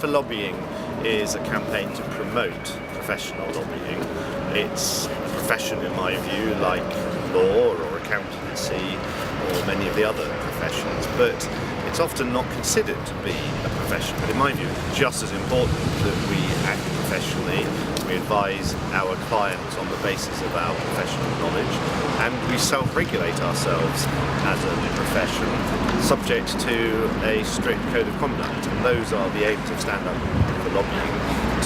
for Lobbying is a campaign to promote professional lobbying. It's a profession, in my view, like law or accountancy or many of the other professions, but it's often not considered to be a profession. But in my view, it's just as important that we act professionally, we advise our clients on the basis of our professional knowledge, and we self-regulate ourselves as a profession, subject to a strict code of conduct. And those are the aims of Stand Up for Lobbying,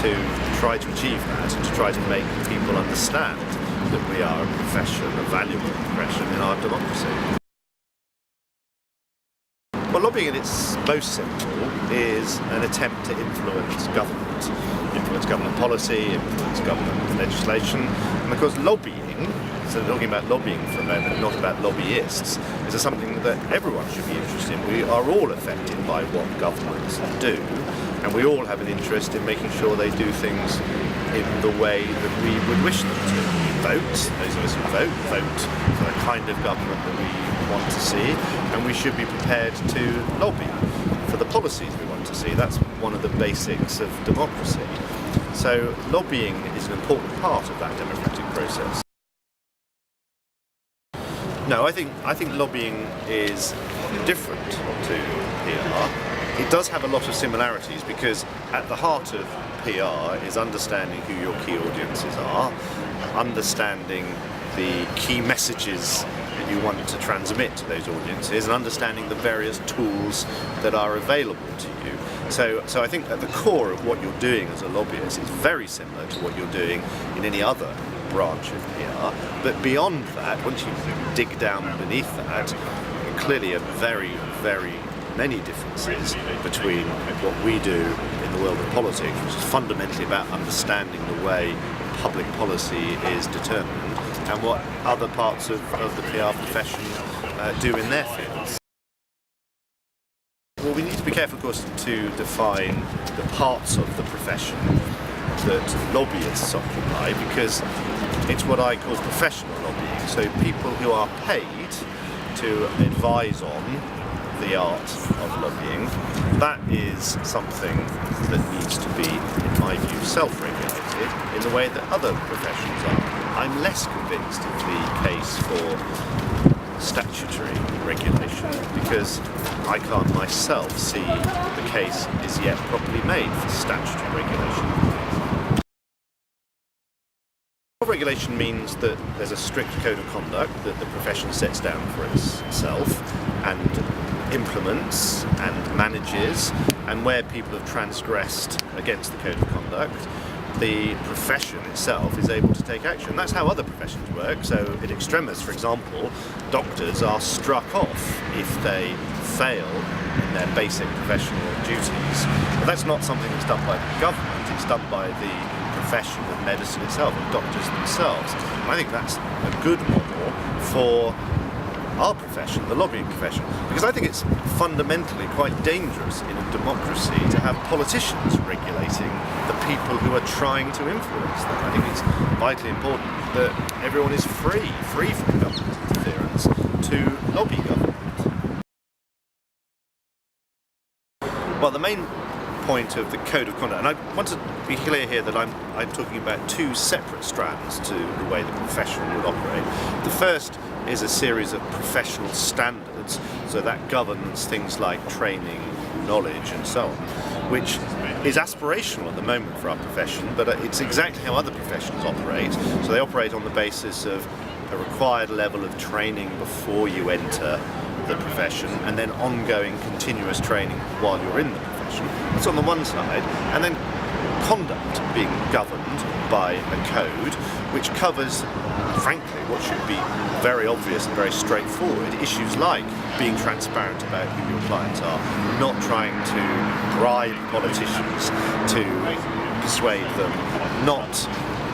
to try to achieve that and to try to make people understand that we are a profession, a valuable profession in our democracy. Well, lobbying at its most simple is an attempt to influence government policy, influence government legislation. And of course lobbying, so talking about lobbying for a moment, not about lobbyists, is something that everyone should be interested in. We are all affected by what governments do, and we all have an interest in making sure they do things in the way that we would wish them to. We vote, those of us who vote for the kind of government that we want to see, and we should be prepared to lobby for the policies we want to see. That's one of the basics of democracy. So lobbying is an important part of that democratic process. No, I think lobbying is different to PR. It does have a lot of similarities because at the heart of PR is understanding who your key audiences are, understanding the key messages that you want to transmit to those audiences, and understanding the various tools that are available to you. So I think at the core of what you're doing as a lobbyist is very similar to what you're doing in any other branch of PR. But beyond that, once you dig down beneath that, clearly are very, very many differences between what we do in the world of politics, which is fundamentally about understanding the way public policy is determined, and what other parts of the PR profession do in their fields. Well, we need to be careful, of course, to define the parts of the profession that lobbyists occupy, because it's what I call professional lobbying, so people who are paid to advise on the art of lobbying. That is something that needs to be, in my view, self-regulated in the way that other professions are. I'm less convinced of the case for statutory regulation, because I can't myself see the case is yet properly made for statutory regulation. Regulation means that there's a strict code of conduct that the profession sets down for itself and implements and manages, and where people have transgressed against the code of conduct, the profession itself is able to take action. That's how other professions work. So in extremis, for example, doctors are struck off if they fail in their basic professional duties. But that's not something that's done by the government, it's done by the profession of medicine itself, and doctors themselves. And I think that's a good model for our profession, the lobbying profession, because I think it's fundamentally quite dangerous in a democracy to have politicians regulating the people who are trying to influence them. I think it's vitally important that everyone is free from government interference to lobby government. Well, the main point of the code of conduct, and I want to be clear here that I'm talking about two separate strands to the way the profession would operate. The first is a series of professional standards, so that governs things like training, knowledge and so on, which is aspirational at the moment for our profession, but it's exactly how other professions operate. So they operate on the basis of a required level of training before you enter the profession, and then ongoing continuous training while you're in the profession. That's on the one side, and then conduct being governed by a code which covers, frankly, what should be very obvious and very straightforward issues like being transparent about who your clients are, not trying to bribe politicians to persuade them, not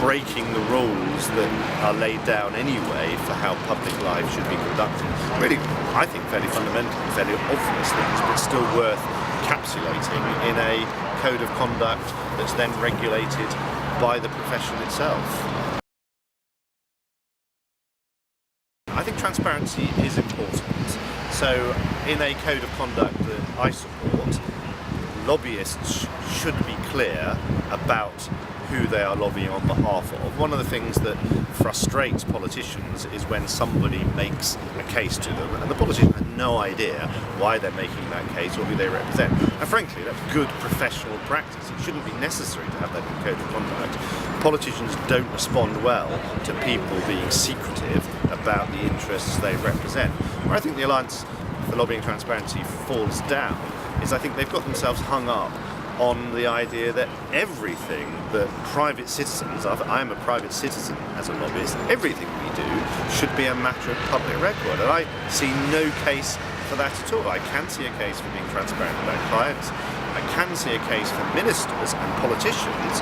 breaking the rules that are laid down anyway for how public life should be conducted. Really, I think fairly fundamental, fairly obvious things, but still worth encapsulating in a code of conduct that's then regulated by the profession itself. I think transparency is important. So in a code of conduct that I support, lobbyists should be clear about who they are lobbying on behalf of. One of the things that frustrates politicians is when somebody makes a case to them and the politician has no idea why they're making that case or who they represent. And frankly, that's good professional practice. It shouldn't be necessary to have that in code of conduct. Politicians don't respond well to people being secretive about the interests they represent. Where I think the Alliance for Lobbying Transparency falls down is I think they've got themselves hung up on the idea that everything that private citizens, I am a private citizen as a lobbyist, everything we do should be a matter of public record. And I see no case for that at all. I can see a case for being transparent about clients. I can see a case for ministers and politicians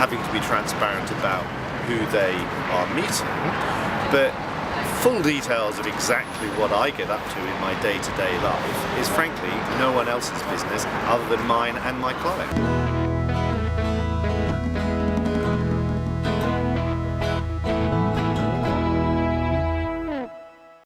having to be transparent about who they are meeting. But full details of exactly what I get up to in my day-to-day life is frankly no one else's business other than mine and my client.